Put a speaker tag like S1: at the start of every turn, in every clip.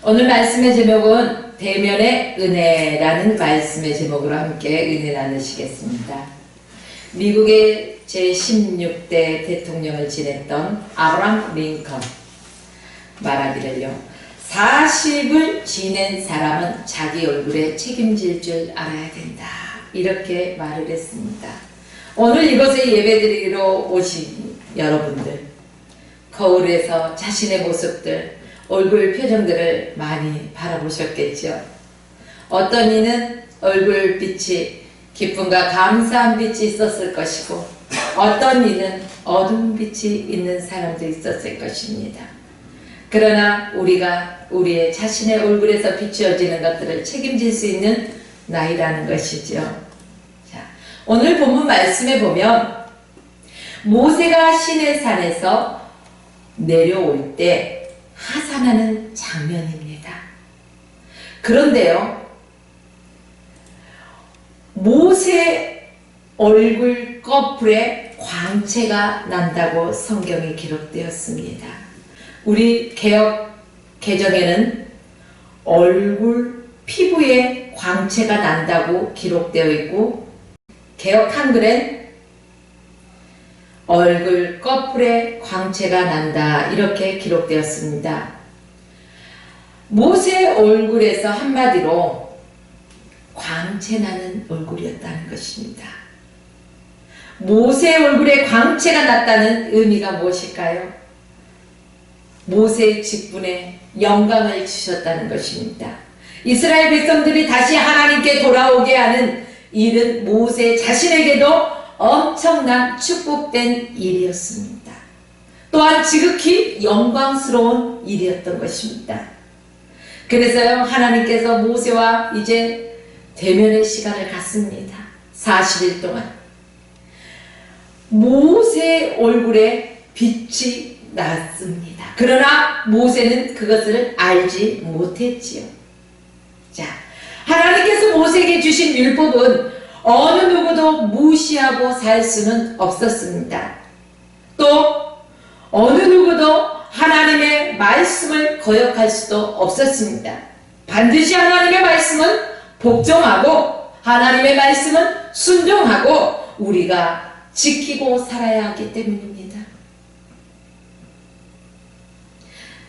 S1: 오늘 말씀의 제목은 대면의 은혜라는 말씀의 제목으로 함께 은혜 나누시겠습니다. 미국의 제16대 대통령을 지냈던 아브라함 링컨 말하기를요, 40을 지낸 사람은 자기 얼굴에 책임질 줄 알아야 된다, 이렇게 말을 했습니다. 오늘 이곳에 예배드리러 오신 여러분들, 거울에서 자신의 모습들, 얼굴 표정들을 많이 바라보셨겠죠. 어떤 이는 얼굴 빛이 기쁨과 감사한 빛이 있었을 것이고, 어떤 이는 어두운 빛이 있는 사람도 있었을 것입니다. 그러나 우리가 우리의 자신의 얼굴에서 비추어지는 것들을 책임질 수 있는 나이라는 것이죠. 자, 오늘 본문 말씀에 보면 모세가 시내산에서 내려올 때 하산하는 장면입니다. 그런데요, 모세 얼굴 꺼풀에 광채가 난다고 성경에 기록되었습니다. 우리 개역 개정에는 얼굴 피부에 광채가 난다고 기록되어 있고, 개역 한글엔 얼굴 꺼풀에 광채가 난다, 이렇게 기록되었습니다. 모세 얼굴에서 한마디로 광채 나는 얼굴이었다는 것입니다. 모세 얼굴에 광채가 났다는 의미가 무엇일까요? 모세의 직분에 영광을 주셨다는 것입니다. 이스라엘 백성들이 다시 하나님께 돌아오게 하는 일은 모세 자신에게도 엄청난 축복된 일이었습니다. 또한 지극히 영광스러운 일이었던 것입니다. 그래서요, 하나님께서 모세와 이제 대면의 시간을 갖습니다. 40일 동안 모세 얼굴에 빛이 났습니다. 그러나 모세는 그것을 알지 못했지요. 자, 하나님께서 모세에게 주신 율법은 어느 누구도 무시하고 살 수는 없었습니다. 또 어느 누구도 하나님의 말씀을 거역할 수도 없었습니다. 반드시 하나님의 말씀은 복종하고 하나님의 말씀은 순종하고 우리가 지키고 살아야 하기 때문입니다.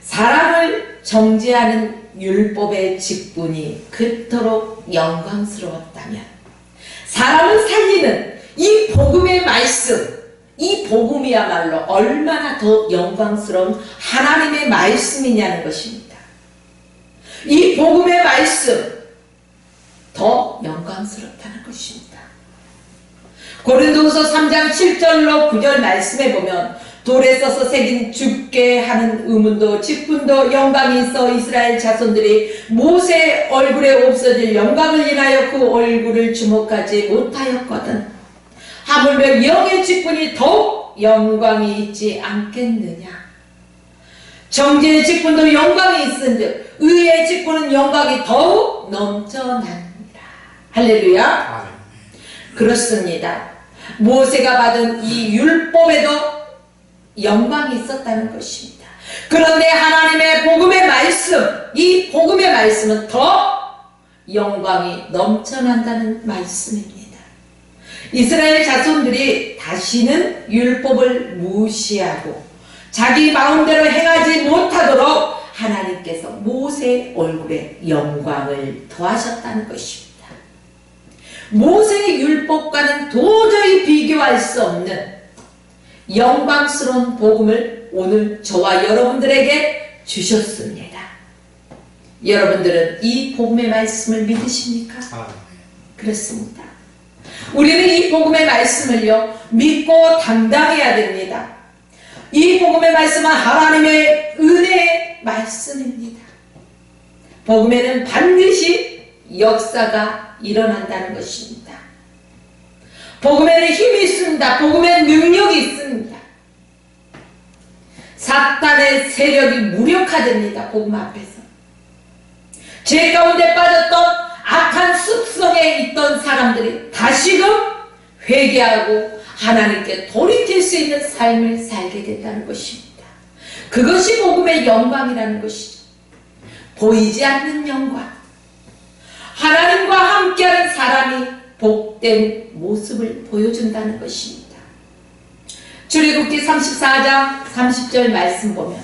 S1: 사람을 정죄하는 율법의 직분이 그토록 영광스러웠다면, 사람을 살리는 이 복음의 말씀, 이 복음이야말로 얼마나 더 영광스러운 하나님의 말씀이냐는 것입니다. 이 복음의 말씀 더 영광스럽다는 것입니다. 고린도후서 3장 7절로 9절 말씀에 보면, 돌에 써서 새긴 죽게 하는 의문도 직분도 영광이 있어 이스라엘 자손들이 모세 얼굴에 없어질 영광을 인하여 그 얼굴을 주목하지 못하였거든. 하물며 영의 직분이 더욱 영광이 있지 않겠느냐. 정죄의 직분도 영광이 있은즉 의의 직분은 영광이 더욱 넘쳐납니다. 할렐루야. 그렇습니다. 모세가 받은 이 율법에도 영광이 있었다는 것입니다. 그런데 하나님의 복음의 말씀, 이 복음의 말씀은 더 영광이 넘쳐난다는 말씀입니다. 이스라엘 자손들이 다시는 율법을 무시하고 자기 마음대로 행하지 못하도록 하나님께서 모세의 얼굴에 영광을 더하셨다는 것입니다. 모세의 율법과는 도저히 비교할 수 없는 영광스러운 복음을 오늘 저와 여러분들에게 주셨습니다. 여러분들은 이 복음의 말씀을 믿으십니까? 그렇습니다. 우리는 이 복음의 말씀을요, 믿고 담당해야 됩니다. 이 복음의 말씀은 하나님의 은혜의 말씀입니다. 복음에는 반드시 역사가 일어난다는 것입니다. 복음에는 힘이 있습니다. 복음에는 능력이 있습니다. 사탄의 세력이 무력화됩니다. 복음 앞에서. 죄 가운데 빠졌던 악한 습성에 있던 사람들이 다시금 회개하고 하나님께 돌이킬 수 있는 삶을 살게 된다는 것입니다. 그것이 복음의 영광이라는 것이죠. 보이지 않는 영광, 하나님과 함께하는 사람이 복된 모습을 보여준다는 것입니다. 출애굽기 34장 30절 말씀 보면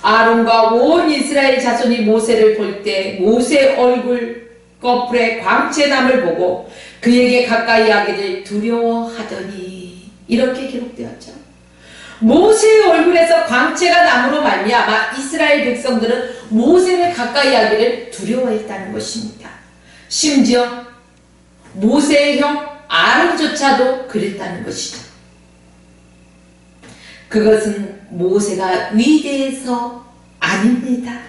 S1: 아론과 온 이스라엘 자손이 모세를 볼 때 모세 얼굴 꺼풀에 광채남을 보고 그에게 가까이 하기를 두려워하더니, 이렇게 기록되었죠. 모세의 얼굴에서 광채가 남으로 말미암아 이스라엘 백성들은 모세를 가까이 하기를 두려워했다는 것입니다. 심지어 모세의 형 아론조차도 그랬다는 것이죠. 그것은 모세가 위대해서 아닙니다.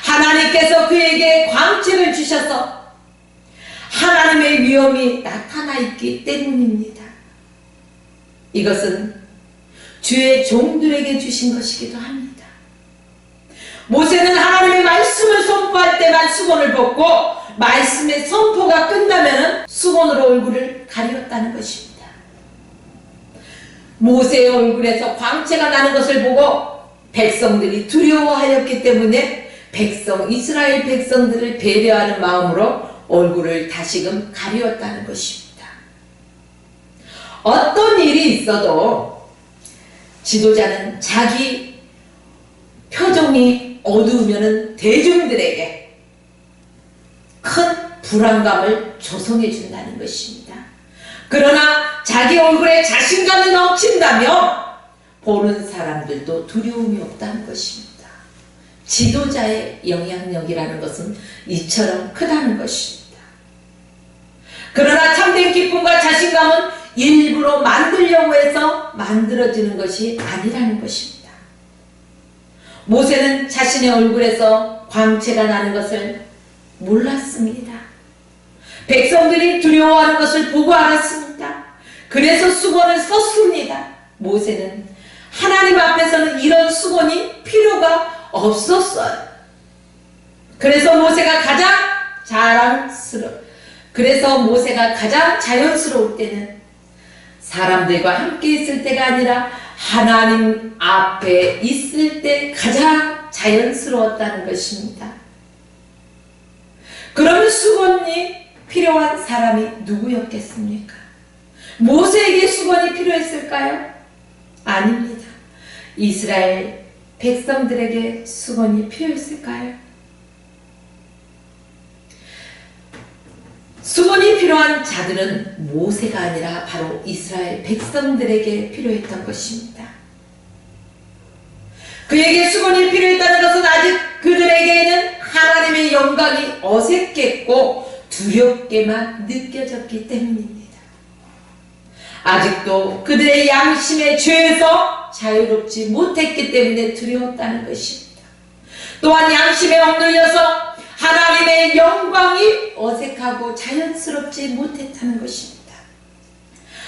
S1: 하나님께서 그에게 광채를 주셔서 하나님의 위엄이 나타나 있기 때문입니다. 이것은 주의 종들에게 주신 것이기도 합니다. 모세는 하나님의 말씀을 선포할 때만 수건을 벗고 말씀의 선포가 끝나면 수건으로 얼굴을 가렸다는 것입니다. 모세의 얼굴에서 광채가 나는 것을 보고 백성들이 두려워하였기 때문에 이스라엘 백성들을 배려하는 마음으로 얼굴을 다시금 가리웠다는 것입니다. 어떤 일이 있어도 지도자는 자기 표정이 어두우면 대중들에게 큰 불안감을 조성해 준다는 것입니다. 그러나 자기 얼굴에 자신감이 넘친다면 보는 사람들도 두려움이 없다는 것입니다. 지도자의 영향력이라는 것은 이처럼 크다는 것입니다. 그러나 참된 기쁨과 자신감은 일부러 만들려고 해서 만들어지는 것이 아니라는 것입니다. 모세는 자신의 얼굴에서 광채가 나는 것을 몰랐습니다. 백성들이 두려워하는 것을 보고 알았습니다. 그래서 수건을 썼습니다. 모세는 하나님 앞에서는 이런 수건이 필요가 없었어요. 그래서 모세가 가장 자연스러울 때는 사람들과 함께 있을 때가 아니라 하나님 앞에 있을 때 가장 자연스러웠다는 것입니다. 그러면 수건이 필요한 사람이 누구였겠습니까? 모세에게 수건이 필요했을까요? 아닙니다. 이스라엘 백성들에게 수건이 필요했을까요? 수건이 필요한 자들은 모세가 아니라 바로 이스라엘 백성들에게 필요했던 것입니다. 그에게 수건이 필요했다는 것은 아직 그들에게는 하나님의 영광이 어색했고 두렵게만 느껴졌기 때문입니다. 아직도 그들의 양심의 죄에서 자유롭지 못했기 때문에 두려웠다는 것입니다. 또한 양심에 억눌려서 하나님의 영광이 어색하고 자연스럽지 못했다는 것입니다.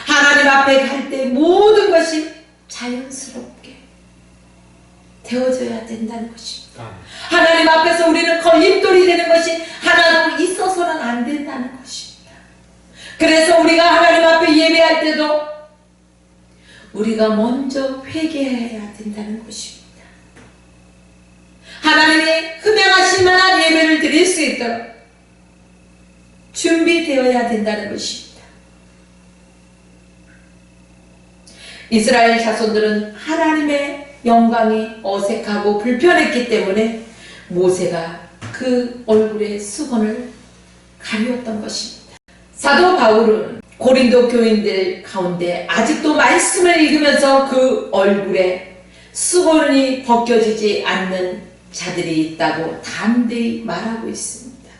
S1: 하나님 앞에 갈 때 모든 것이 자연스럽게 되어져야 된다는 것입니다. 하나님 앞에서 우리는 걸림돌이 되는 것이 하나도 있어서는 안 된다는 것입니다. 그래서 우리가 하나님 앞에 예배할 때도 우리가 먼저 회개해야 된다는 것입니다. 하나님이 흠양하실 만한 예배를 드릴 수 있도록 준비되어야 된다는 것입니다. 이스라엘 자손들은 하나님의 영광이 어색하고 불편했기 때문에 모세가 그 얼굴에 수건을 가리웠던 것입니다. 사도 바울은 고린도 교인들 가운데 아직도 말씀을 읽으면서 그 얼굴에 수건이 벗겨지지 않는 자들이 있다고 담대히 말하고 있습니다.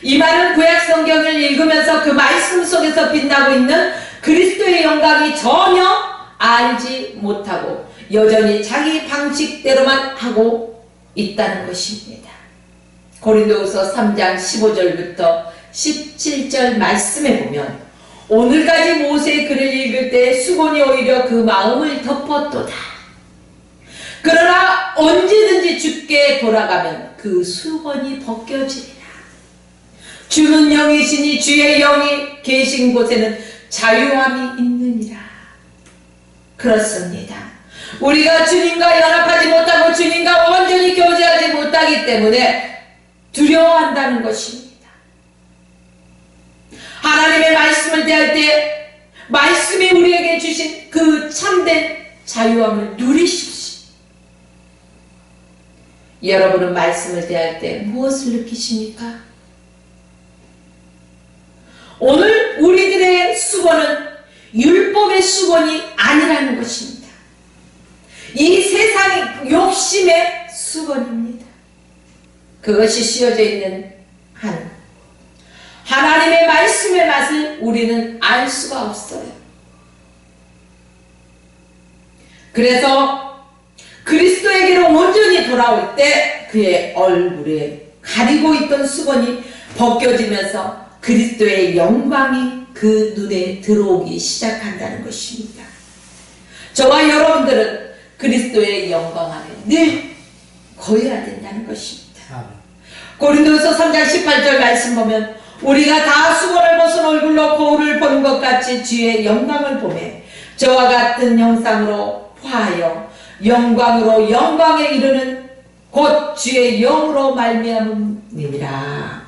S1: 이 말은 구약 성경을 읽으면서 그 말씀 속에서 빛나고 있는 그리스도의 영광이 전혀 알지 못하고 여전히 자기 방식대로만 하고 있다는 것입니다. 고린도후서 3장 15절부터 17절 말씀에 보면 오늘까지 모세의 글을 읽을 때 수건이 오히려 그 마음을 덮었도다. 그러나 언제든지 주께 돌아가면 그 수건이 벗겨지리라. 주는 영이시니 주의 영이 계신 곳에는 자유함이 있느니라. 그렇습니다. 우리가 주님과 연합하지 못하고 주님과 온전히 교제하지 때문에 두려워한다는 것입니다. 하나님의 말씀을 대할 때 말씀이 우리에게 주신 그 참된 자유함을 누리십시오. 여러분은 말씀을 대할 때 무엇을 느끼십니까? 오늘 우리들의 수건은 율법의 수건이 아니라는 것입니다. 이 세상의 욕심의 수건입니다. 그것이 씌어져 있는 한 하나님의 말씀의 맛을 우리는 알 수가 없어요. 그래서 그리스도에게로 온전히 돌아올 때 그의 얼굴에 가리고 있던 수건이 벗겨지면서 그리스도의 영광이 그 눈에 들어오기 시작한다는 것입니다. 저와 여러분들은 그리스도의 영광 안에 늘 거해야 된다는 것입니다. 고린도서 3장 18절 말씀 보면 우리가 다 수건을 벗은 얼굴로 거울을 보는 것 같이 주의 영광을 보매 저와 같은 형상으로 화하여 영광으로 영광에 이르는 곧 주의 영으로 말미암음이니라.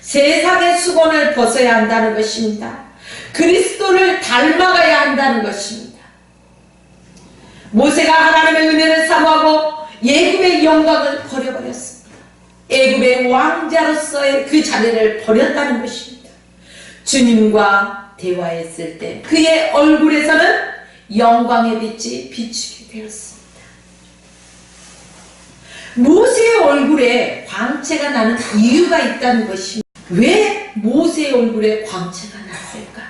S1: 세상의 수건을 벗어야 한다는 것입니다. 그리스도를 닮아가야 한다는 것입니다. 모세가 하나님의 은혜를 사모하고 애굽의 영광을 버려버렸습니다. 애굽의 왕자로서의 그 자리를 버렸다는 것입니다. 주님과 대화했을 때 그의 얼굴에서는 영광의 빛이 비추게 되었습니다. 모세의 얼굴에 광채가 나는 이유가 있다는 것입니다. 왜 모세의 얼굴에 광채가 났을까?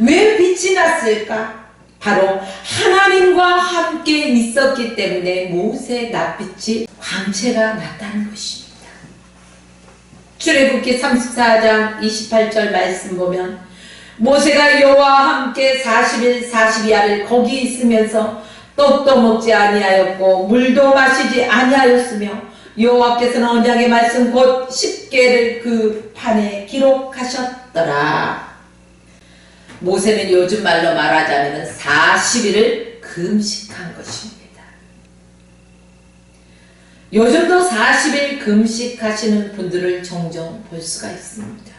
S1: 왜 빛이 났을까? 바로 하나님과 함께 있었기 때문에 모세의 낯빛이 광채가 났다는 것입니다. 출애굽기 34장 28절 말씀 보면 모세가 여호와와 함께 40일 42야를 거기 있으면서 떡도 먹지 아니하였고 물도 마시지 아니하였으며 여호와께서는 언약의 말씀 곧 10계를 그 판에 기록하셨더라. 모세는 요즘 말로 말하자면 40일을 금식한 것입니다. 요즘도 40일 금식하시는 분들을 종종 볼 수가 있습니다.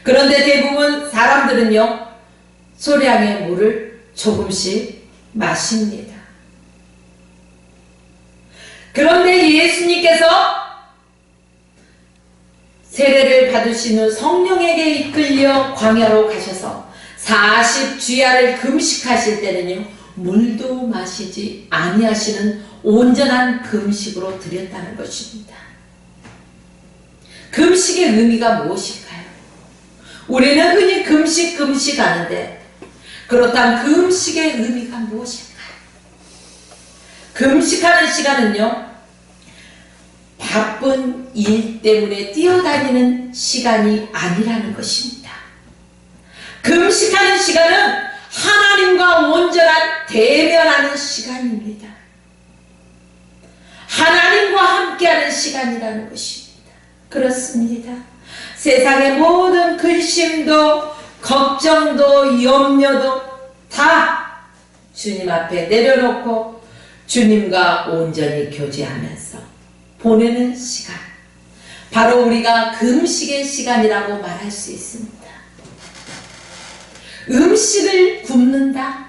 S1: 그런데 대부분 사람들은요, 소량의 물을 조금씩 마십니다. 그런데 예수님께서 세례를 받으신 후 성령에게 이끌려 광야로 가셔서 40주야를 금식하실 때는요, 물도 마시지 아니하시는 온전한 금식으로 드렸다는 것입니다. 금식의 의미가 무엇일까요? 우리는 흔히 금식 하는데 그렇다면 금식의 의미가 무엇일까요? 금식하는 시간은요, 바쁜 일 때문에 뛰어다니는 시간이 아니라는 것입니다. 금식하는 시간은 하나님과 온전한 대면하는 시간입니다. 하나님과 함께하는 시간이라는 것입니다. 그렇습니다. 세상의 모든 근심도 걱정도 염려도 다 주님 앞에 내려놓고 주님과 온전히 교제하면서 보내는 시간, 바로 우리가 금식의 시간이라고 말할 수 있습니다. 음식을 굶는다?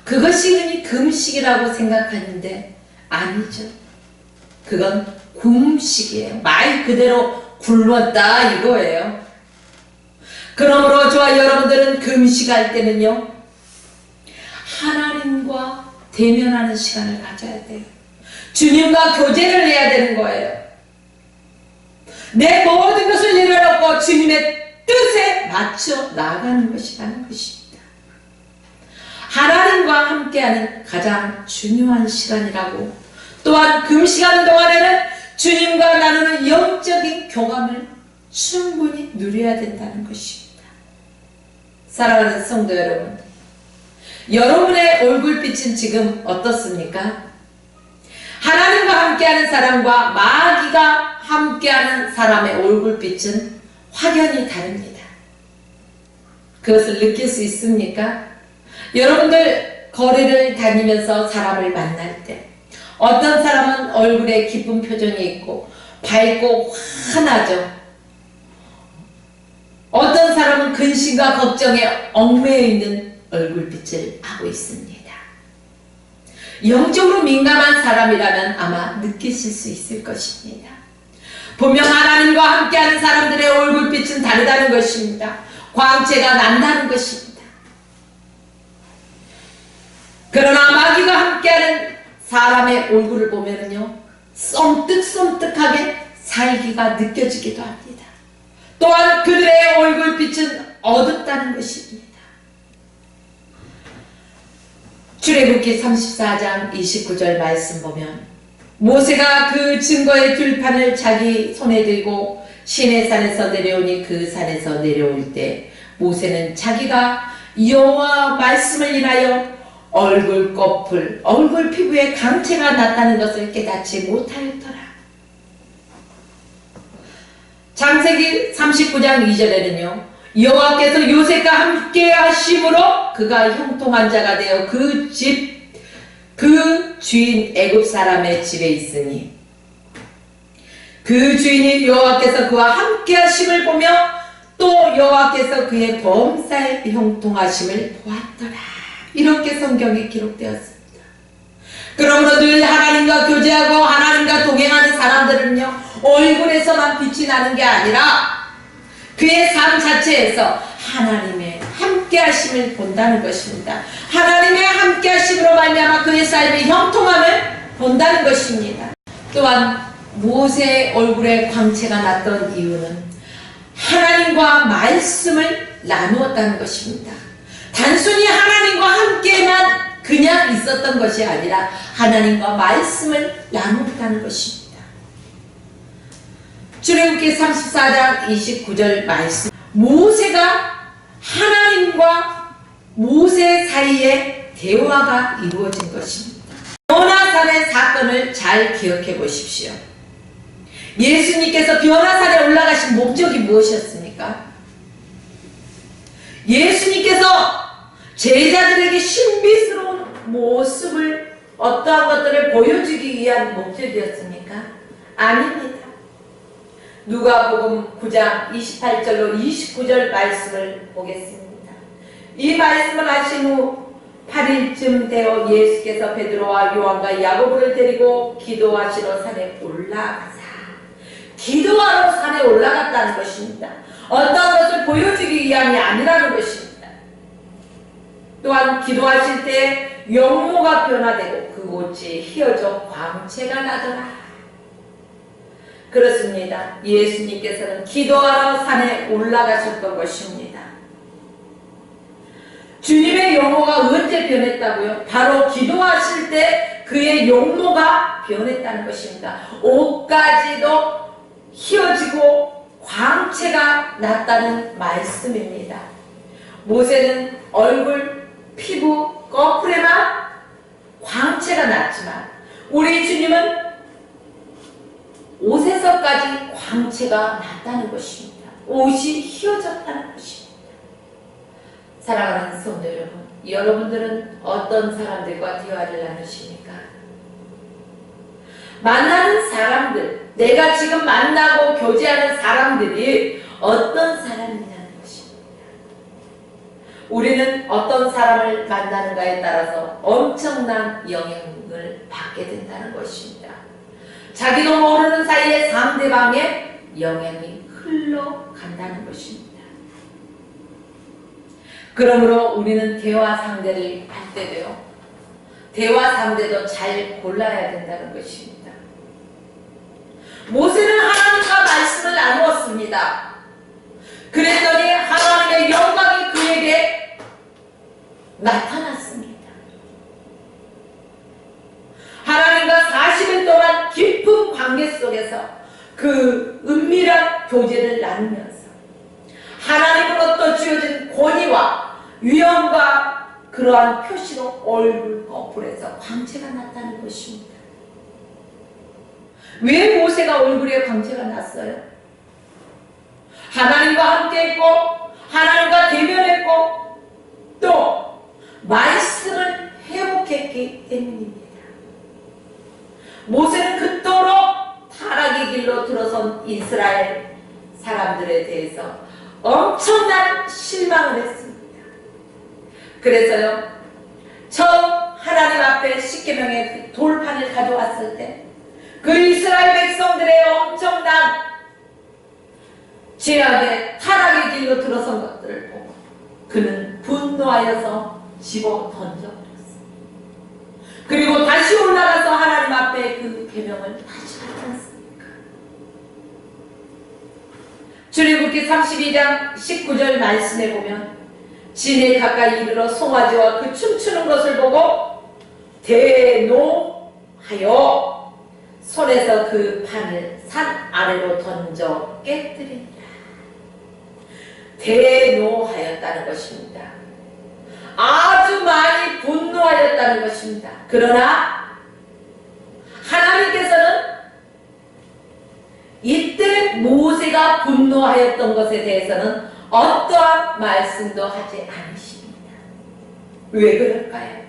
S1: 그것이 흔히 금식이라고 생각하는데 아니죠. 그건 굶식이에요. 말 그대로 굶었다 이거예요. 그러므로 저와 여러분들은 금식할 때는요, 하나님과 대면하는 시간을 가져야 돼요. 주님과 교제를 해야 되는 거예요. 내 모든 것을 내려놓고 주님의 뜻에 맞춰 나가는 것이라는 것입니다. 하나님과 함께하는 가장 중요한 시간이라고, 또한 금식하는 동안에는 주님과 나누는 영적인 교감을 충분히 누려야 된다는 것입니다. 사랑하는 성도 여러분, 여러분의 얼굴빛은 지금 어떻습니까? 하나님과 함께하는 사람과 마귀가 함께하는 사람의 얼굴빛은 확연히 다릅니다. 그것을 느낄 수 있습니까? 여러분들 거리를 다니면서 사람을 만날 때 어떤 사람은 얼굴에 기쁜 표정이 있고 밝고 환하죠. 어떤 사람은 근심과 걱정에 얽매여 있는 얼굴빛을 하고 있습니다. 영적으로 민감한 사람이라면 아마 느끼실 수 있을 것입니다. 분명 하나님과 함께하는 사람들의 얼굴빛은 다르다는 것입니다. 광채가 난다는 것입니다. 그러나 마귀가 함께하는 사람의 얼굴을 보면요, 썸뜩썸뜩하게 살기가 느껴지기도 합니다. 또한 그들의 얼굴빛은 어둡다는 것입니다. 출애굽기 34장 29절 말씀 보면 모세가 그 증거의 들판을 자기 손에 들고 시내산에서 내려오니 그 산에서 내려올 때 모세는 자기가 여호와 말씀을 인하여 얼굴 꺼풀, 얼굴 피부에 강체가 났다는 것을 깨닫지 못하였더라. 창세기 39장 2절에는요. 여호와께서 요셉과 함께 하심으로 그가 형통한 자가 되어 그 주인 애굽 사람의 집에 있으니 그 주인이 여호와께서 그와 함께 하심을 보며 또 여호와께서 그의 범사에 형통하심을 보았더라. 이렇게 성경에 기록되었습니다. 그러므로 늘 하나님과 교제하고 하나님과 동행하는 사람들은요, 얼굴에서만 빛이 나는 게 아니라 그의 삶 자체에서 하나님의 함께하심을 본다는 것입니다. 하나님의 함께하심으로 말미암아 그의 삶의 형통함을 본다는 것입니다. 또한 모세의 얼굴에 광채가 났던 이유는 하나님과 말씀을 나누었다는 것입니다. 단순히 하나님과 함께만 그냥 있었던 것이 아니라 하나님과 말씀을 나누었다는 것입니다. 출애굽기 34장 29절 말씀, 모세가 하나님과 모세 사이에 대화가 이루어진 것입니다. 변화산의 사건을 잘 기억해 보십시오. 예수님께서 변화산에 올라가신 목적이 무엇이었습니까? 예수님께서 제자들에게 신비스러운 모습을, 어떠한 것들을 보여주기 위한 목적이었습니까? 아닙니다. 누가복음 9장 28절로 29절 말씀을 보겠습니다. 이 말씀을 하신 후 8일쯤 되어 예수께서 베드로와 요한과 야고보를 데리고 기도하시러 산에 올라가사, 기도하러 산에 올라갔다는 것입니다. 어떤 것을 보여주기 위함이 아니라는 것입니다. 또한 기도하실 때 영모가 변화되고 그곳이 휘어져 광채가 나더라. 그렇습니다. 예수님께서는 기도하러 산에 올라가셨던 것입니다. 주님의 용모가 언제 변했다고요? 바로 기도하실 때 그의 용모가 변했다는 것입니다. 옷까지도 휘어지고 광채가 났다는 말씀입니다. 모세는 얼굴, 피부, 꺼풀에만 광채가 났지만 우리 주님은 옷에서까지 광채가 났다는 것입니다. 옷이 휘어졌다는 것입니다. 사랑하는 성도 여러분, 여러분들은 어떤 사람들과 대화를 나누십니까? 만나는 사람들, 내가 지금 만나고 교제하는 사람들이 어떤 사람이냐는 것입니다. 우리는 어떤 사람을 만나는가에 따라서 엄청난 영향을 받게 된다는 것입니다. 자기도 모르는 사이에 상대방의 영향이 흘러간다는 것입니다. 그러므로 우리는 대화 상대를 할 때도요, 대화 상대도 잘 골라야 된다는 것입니다. 모세는 하나님과 말씀을 나누었습니다. 그랬더니 하나님의 영광이 그에게 나타났습니다. 하나님과 40일 동안 깊은 관계 속에서 그 은밀한 교제를 나누면서 하나님으로부터 주어진 권위와 위엄과 그러한 표시로 얼굴 거풀에서 광채가 났다는 것입니다. 왜 모세가 얼굴에 광채가 났어요? 하나님과 함께 했고 하나님과 대면했고 또 말씀을 회복했기 때문입니다. 모세는 그 이스라엘 사람들에 대해서 엄청난 실망을 했습니다. 그래서요, 처음 하나님 앞에 십계명의 돌판을 가져왔을 때 그 이스라엘 백성들의 엄청난 죄악의 타락의 길로 들어선 것들을 보고 그는 분노하여서 집어 던져버렸습니다. 그리고 다시 올라가서 하나님 앞에 그 계명을 다시 하지 않습니까? 출애굽기 32장 19절 말씀에 보면 진에 가까이 이르러 송아지와 그 춤추는 것을 보고 대노하여 손에서 그 판을 산 아래로 던져 깨뜨린다. 대노하였다는 것입니다. 아주 많이 분노하였다는 것입니다. 그러나 하나님께서는 이때 모세가 분노하였던 것에 대해서는 어떠한 말씀도 하지 않으십니다. 왜 그럴까요?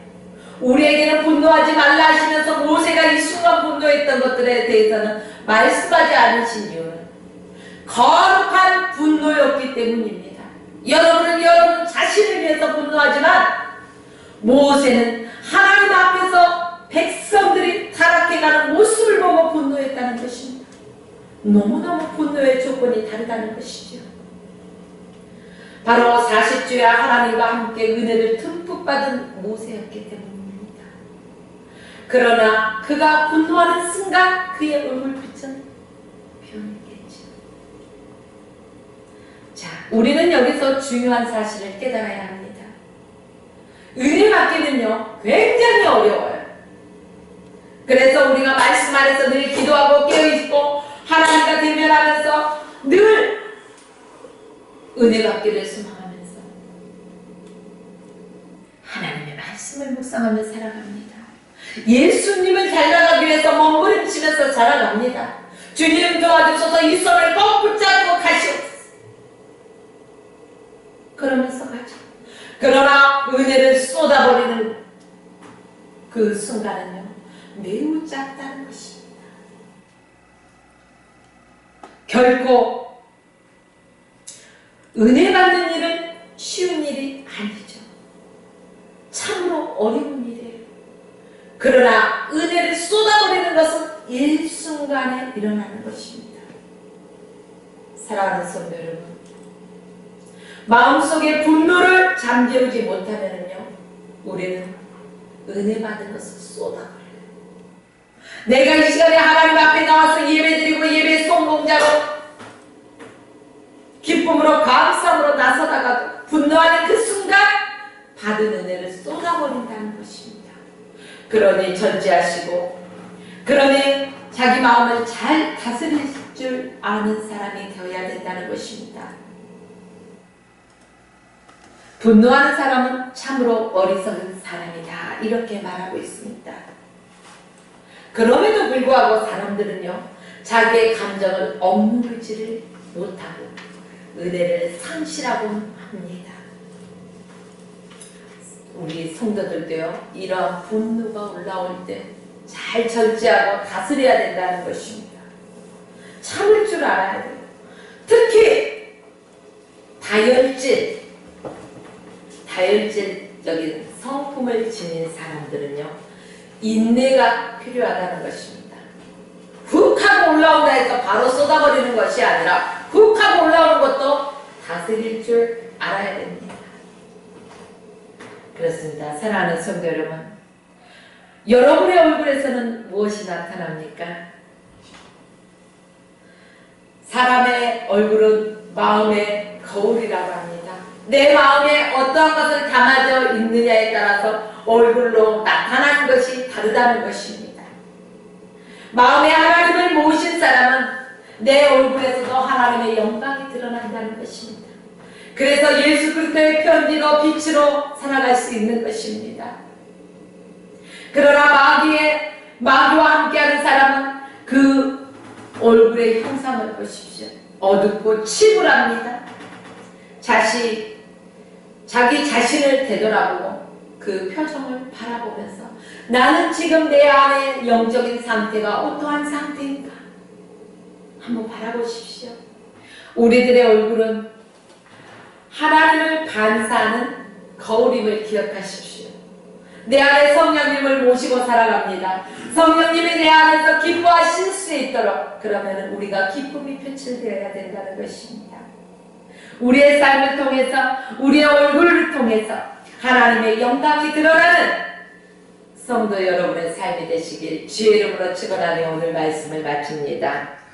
S1: 우리에게는 분노하지 말라 하시면서 모세가 이 순간 분노했던 것들에 대해서는 말씀하지 않으신 이유는 거룩한 분노였기 때문입니다. 여러분은 여러분 자신을 위해서 분노하지만 모세는 하나님 앞에서 백성들이 타락해가는 모습을 보고 분노했다는 것입니다. 너무너무 분노의 조건이 다르다는 것이죠. 바로 40주야 하나님과 함께 은혜를 듬뿍 받은 모세였기 때문입니다. 그러나 그가 분노하는 순간 그의 얼굴빛은 변했겠죠. 자, 우리는 여기서 중요한 사실을 깨달아야 합니다. 은혜 받기는요 굉장히 어려워요. 그래서 우리가 말씀 안에서 늘 기도하고 깨어있고 하나님과 대면하면서 늘 은혜 받기를 소망하면서 하나님의 말씀을 묵상하며 살아갑니다. 예수님을 닮아가기 위해서 몸부림치면서 살아갑니다. 주님 도와주셔서 이 손을 꼭 붙잡고 가시옵소서. 그러면서 가죠. 그러나 은혜를 쏟아버리는 그 순간은요 매우 작다는 것입니다. 결코 은혜 받는 일은 쉬운 일이 아니죠. 참으로 어려운 일이에요. 그러나 은혜를 쏟아버리는 것은 일순간에 일어나는 것입니다. 사랑하는 성도 여러분, 마음속에 분노를 잠재우지 못하면요 우리는 은혜 받은 것을 쏟아버려요. 내가 이 시간에 하나님 앞에 나와서 예배드리고 예배 성공자로 기쁨으로 감사함으로 나서다가도 분노하는 그 순간 받은 은혜를 쏟아버린다는 것입니다. 그러니 절제하시고 그러니 자기 마음을 잘 다스릴 줄 아는 사람이 되어야 된다는 것입니다. 분노하는 사람은 참으로 어리석은 사람이다 이렇게 말하고 있습니다. 그럼에도 불구하고 사람들은요 자기의 감정을 억누르지를 못하고 은혜를 상실하곤 합니다. 우리 성도들도요 이러한 분노가 올라올 때 잘 절제하고 다스려야 된다는 것입니다. 참을 줄 알아야 돼요. 특히 다혈질적인 성품을 지닌 사람들은요 인내가 필요하다는 것입니다. 훅 하고 올라온다 해서 바로 쏟아버리는 것이 아니라 훅 하고 올라오는 것도 다스릴 줄 알아야 됩니다. 그렇습니다. 사랑하는 성도 여러분, 여러분의 얼굴에서는 무엇이 나타납니까? 사람의 얼굴은 마음의 거울이라고 합니다. 내 마음에 어떠한 것을 담아져 있느냐에 따라서 얼굴로 나타나는 것이 다르다는 것입니다. 마음에 하나님을 모신 사람은 내 얼굴에서도 하나님의 영광이 드러난다는 것입니다. 그래서 예수 그리스도의 편지로 빛으로 살아갈 수 있는 것입니다. 그러나 마귀와 함께하는 사람은 그 얼굴의 형상을 보십시오. 어둡고 치부랍니다. 자기 자신을 되돌아보고 그 표정을 바라보면서 나는 지금 내 안의 영적인 상태가 어떠한 상태인가 한번 바라보십시오. 우리들의 얼굴은 하나님을 반사하는 거울임을 기억하십시오. 내 안에 성령님을 모시고 살아갑니다. 성령님이 내 안에서 기뻐하실 수 있도록, 그러면 우리가 기쁨이 표출되어야 된다는 것입니다. 우리의 삶을 통해서, 우리의 얼굴을 통해서 하나님의 영광이 드러나는 성도 여러분의 삶이 되시길 주의 이름으로 축원하며 오늘 말씀을 마칩니다.